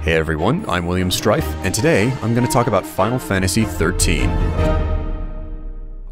Hey everyone, I'm William Strife, and today I'm going to talk about Final Fantasy XIII.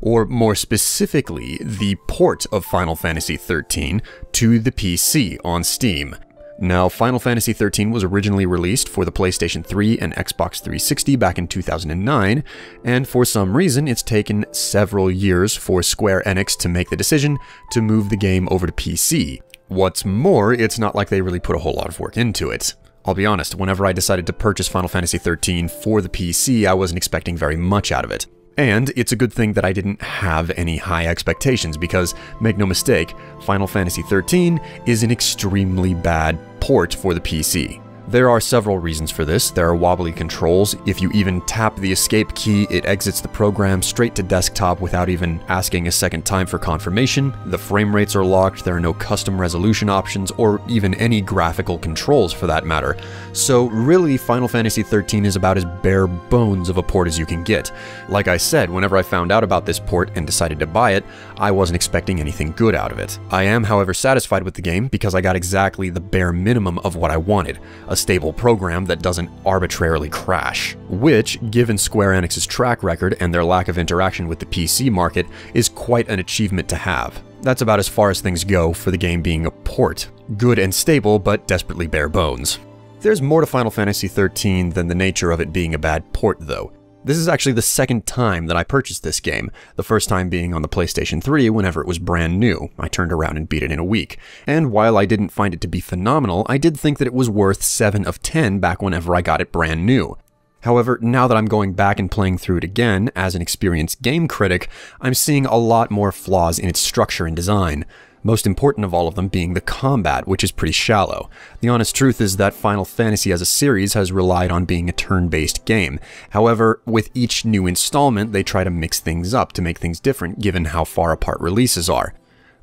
Or more specifically, the port of Final Fantasy XIII to the PC on Steam. Now, Final Fantasy XIII was originally released for the PlayStation 3 and Xbox 360 back in 2009, and for some reason it's taken several years for Square Enix to make the decision to move the game over to PC. What's more, it's not like they really put a whole lot of work into it. I'll be honest, whenever I decided to purchase Final Fantasy XIII for the PC, I wasn't expecting very much out of it. And it's a good thing that I didn't have any high expectations because, make no mistake, Final Fantasy XIII is an extremely bad port for the PC. There are several reasons for this. There are wobbly controls. If you even tap the escape key, it exits the program straight to desktop without even asking a second time for confirmation. The frame rates are locked, there are no custom resolution options, or even any graphical controls for that matter. So really, Final Fantasy XIII is about as bare bones of a port as you can get. Like I said, whenever I found out about this port and decided to buy it, I wasn't expecting anything good out of it. I am, however, satisfied with the game because I got exactly the bare minimum of what I wanted. A stable program that doesn't arbitrarily crash, which, given Square Enix's track record and their lack of interaction with the PC market, is quite an achievement to have. That's about as far as things go for the game being a port. Good and stable, but desperately bare bones. There's more to Final Fantasy XIII than the nature of it being a bad port, though. This is actually the second time that I purchased this game, the first time being on the PlayStation 3 whenever it was brand new. I turned around and beat it in a week. And while I didn't find it to be phenomenal, I did think that it was worth 7 of 10 back whenever I got it brand new. However, now that I'm going back and playing through it again, as an experienced game critic, I'm seeing a lot more flaws in its structure and design. Most important of all of them being the combat, which is pretty shallow. The honest truth is that Final Fantasy as a series has relied on being a turn-based game. However, with each new installment, they try to mix things up to make things different given how far apart releases are.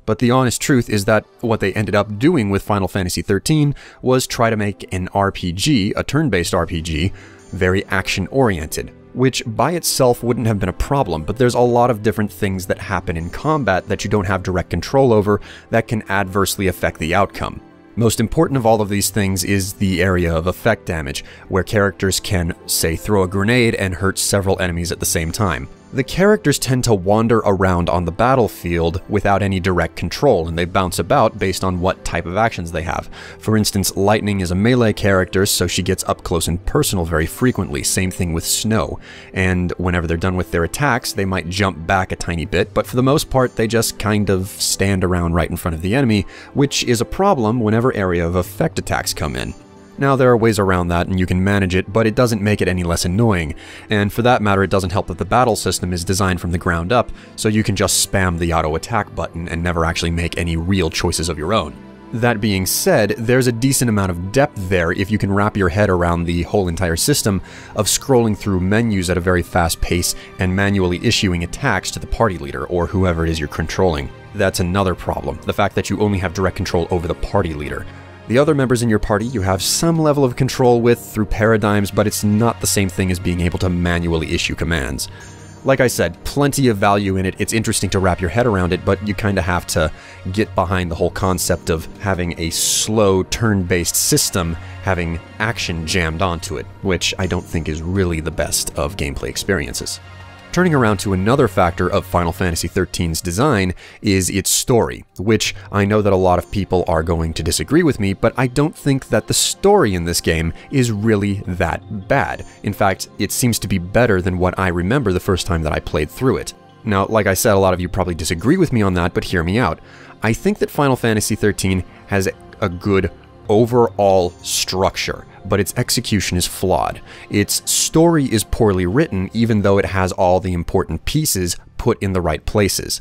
But the honest truth is that what they ended up doing with Final Fantasy XIII was try to make an RPG, a turn-based RPG, very action-oriented. Which by itself wouldn't have been a problem, but there's a lot of different things that happen in combat that you don't have direct control over that can adversely affect the outcome. Most important of all of these things is the area of effect damage, where characters can, say, throw a grenade and hurt several enemies at the same time. The characters tend to wander around on the battlefield without any direct control, and they bounce about based on what type of actions they have. For instance, Lightning is a melee character, so she gets up close and personal very frequently, same thing with Snow. And whenever they're done with their attacks, they might jump back a tiny bit, but for the most part, they just kind of stand around right in front of the enemy, which is a problem whenever area of effect attacks come in. Now, there are ways around that and you can manage it, but it doesn't make it any less annoying. And for that matter, it doesn't help that the battle system is designed from the ground up, so you can just spam the auto attack button and never actually make any real choices of your own. That being said, there's a decent amount of depth there if you can wrap your head around the whole entire system of scrolling through menus at a very fast pace and manually issuing attacks to the party leader or whoever it is you're controlling. That's another problem, the fact that you only have direct control over the party leader. The other members in your party you have some level of control with through paradigms, but it's not the same thing as being able to manually issue commands. Like I said, plenty of value in it, it's interesting to wrap your head around it, but you kinda have to get behind the whole concept of having a slow, turn-based system having action jammed onto it, which I don't think is really the best of gameplay experiences. Turning around to another factor of Final Fantasy XIII's design is its story, which I know that a lot of people are going to disagree with me, but I don't think that the story in this game is really that bad. In fact, it seems to be better than what I remember the first time that I played through it. Now, like I said, a lot of you probably disagree with me on that, but hear me out. I think that Final Fantasy XIII has a good overall structure, but its execution is flawed. Its story is poorly written, even though it has all the important pieces put in the right places.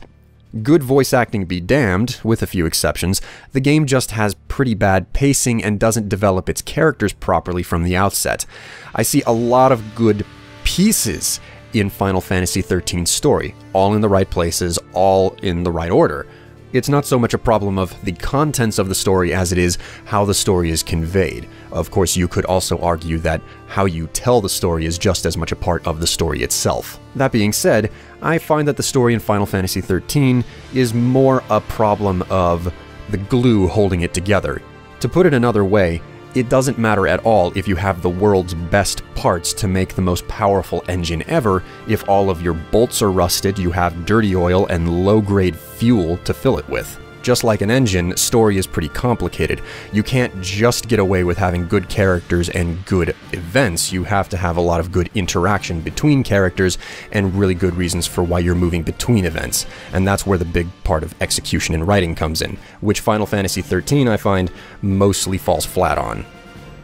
Good voice acting be damned, with a few exceptions, the game just has pretty bad pacing and doesn't develop its characters properly from the outset. I see a lot of good pieces in Final Fantasy XIII's story, all in the right places, all in the right order. It's not so much a problem of the contents of the story as it is how the story is conveyed. Of course, you could also argue that how you tell the story is just as much a part of the story itself. That being said, I find that the story in Final Fantasy XIII is more a problem of the glue holding it together. To put it another way, it doesn't matter at all if you have the world's best parts to make the most powerful engine ever. If all of your bolts are rusted, you have dirty oil and low-grade fuel to fill it with. Just like an engine, story is pretty complicated. You can't just get away with having good characters and good events. You have to have a lot of good interaction between characters and really good reasons for why you're moving between events. And that's where the big part of execution and writing comes in, which Final Fantasy XIII, I find, mostly falls flat on.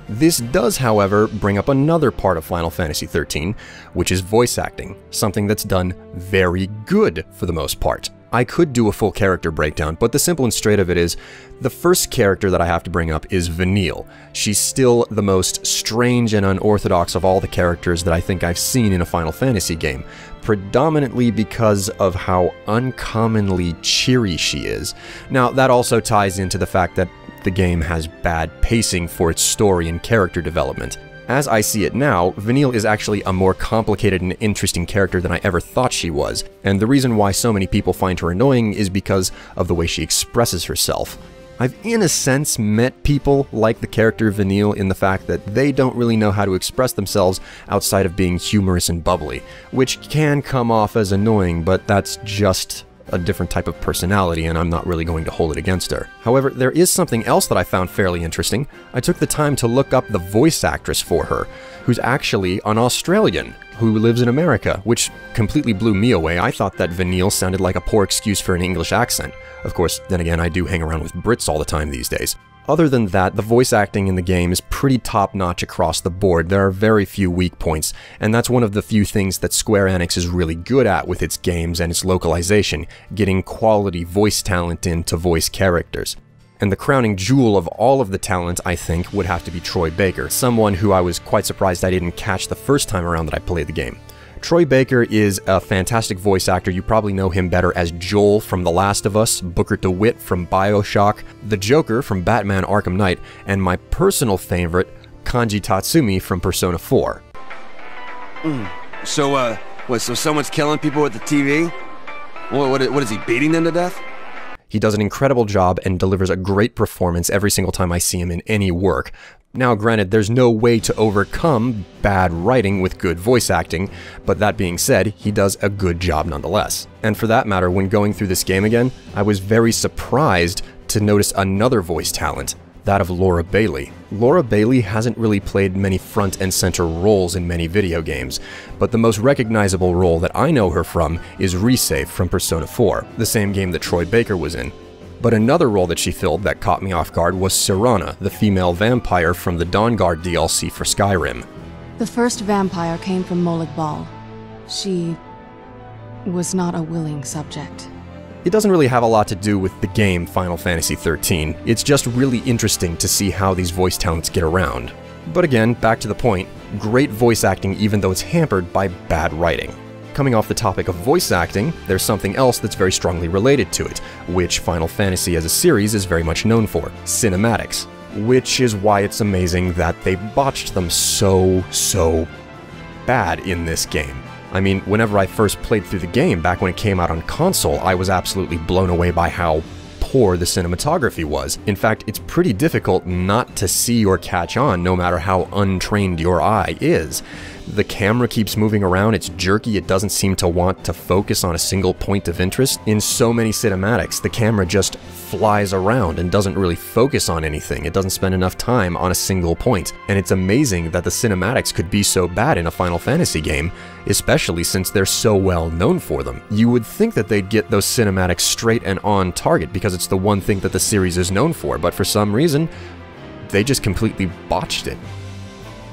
This does, however, bring up another part of Final Fantasy XIII, which is voice acting, something that's done very good for the most part. I could do a full character breakdown, but the simple and straight of it is, the first character that I have to bring up is Vanille. She's still the most strange and unorthodox of all the characters that I think I've seen in a Final Fantasy game, predominantly because of how uncommonly cheery she is. Now, that also ties into the fact that the game has bad pacing for its story and character development. As I see it now, Vanille is actually a more complicated and interesting character than I ever thought she was, and the reason why so many people find her annoying is because of the way she expresses herself. I've in a sense met people like the character Vanille in the fact that they don't really know how to express themselves outside of being humorous and bubbly, which can come off as annoying, but that's just a different type of personality, and I'm not really going to hold it against her. However, there is something else that I found fairly interesting. I took the time to look up the voice actress for her, who's actually an Australian who lives in America, which completely blew me away. I thought that Vanille sounded like a poor excuse for an English accent. Of course, then again, I do hang around with Brits all the time these days. Other than that, the voice acting in the game is pretty top-notch across the board. There are very few weak points, and that's one of the few things that Square Enix is really good at with its games and its localization, getting quality voice talent in to voice characters. And the crowning jewel of all of the talent, I think, would have to be Troy Baker, someone who I was quite surprised I didn't catch the first time around that I played the game. Troy Baker is a fantastic voice actor. You probably know him better as Joel from The Last of Us, Booker DeWitt from BioShock, the Joker from Batman Arkham Knight, and my personal favorite, Kanji Tatsumi from Persona 4. So someone's killing people with the TV? What is he, beating them to death? He does an incredible job and delivers a great performance every single time I see him in any work. Now, granted, there's no way to overcome bad writing with good voice acting, but that being said, he does a good job nonetheless. And for that matter, when going through this game again, I was very surprised to notice another voice talent, that of Laura Bailey. Laura Bailey hasn't really played many front and center roles in many video games, but the most recognizable role that I know her from is Resave from Persona 4, the same game that Troy Baker was in. But another role that she filled that caught me off guard was Serana, the female vampire from the Dawnguard DLC for Skyrim. The first vampire came from Molag Bal. She was not a willing subject. It doesn't really have a lot to do with the game Final Fantasy XIII, it's just really interesting to see how these voice talents get around. But again, back to the point, great voice acting even though it's hampered by bad writing. Coming off the topic of voice acting, there's something else that's very strongly related to it, which Final Fantasy as a series is very much known for, cinematics. Which is why it's amazing that they botched them so bad in this game. I mean, whenever I first played through the game back when it came out on console, I was absolutely blown away by how poor the cinematography was. In fact, it's pretty difficult not to see or catch on no matter how untrained your eye is. The camera keeps moving around, it's jerky, it doesn't seem to want to focus on a single point of interest. In so many cinematics, the camera just flies around and doesn't really focus on anything. It doesn't spend enough time on a single point. And it's amazing that the cinematics could be so bad in a Final Fantasy game, especially since they're so well known for them. You would think that they'd get those cinematics straight and on target because it's the one thing that the series is known for, but for some reason, they just completely botched it.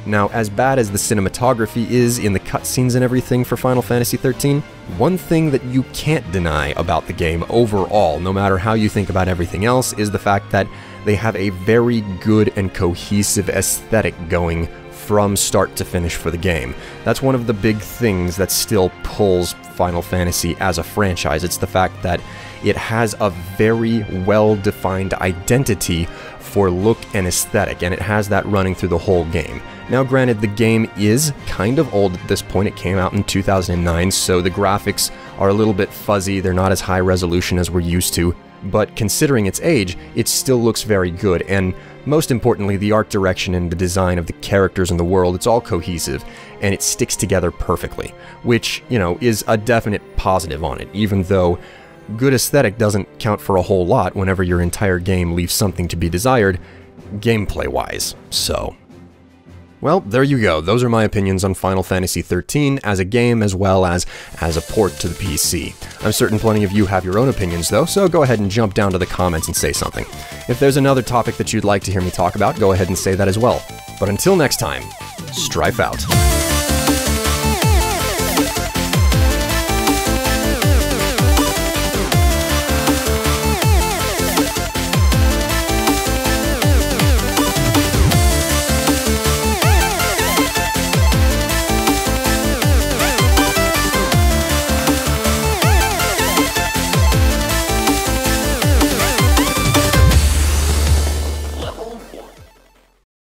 Now, as bad as the cinematography is in the cutscenes and everything for Final Fantasy XIII, one thing that you can't deny about the game overall, no matter how you think about everything else, is the fact that they have a very good and cohesive aesthetic going from start to finish for the game. That's one of the big things that still pulls Final Fantasy as a franchise. It's the fact that it has a very well-defined identity for look and aesthetic, and it has that running through the whole game. Now granted, the game is kind of old at this point. It came out in 2009, so the graphics are a little bit fuzzy, they're not as high resolution as we're used to, but considering its age, it still looks very good, and most importantly, the art direction and the design of the characters in the world, it's all cohesive, and it sticks together perfectly, which, you know, is a definite positive on it, even though good aesthetic doesn't count for a whole lot whenever your entire game leaves something to be desired, gameplay-wise, so. Well, there you go. Those are my opinions on Final Fantasy XIII as a game as well as a port to the PC. I'm certain plenty of you have your own opinions though, so go ahead and jump down to the comments and say something. If there's another topic that you'd like to hear me talk about, go ahead and say that as well. But until next time, Strife out.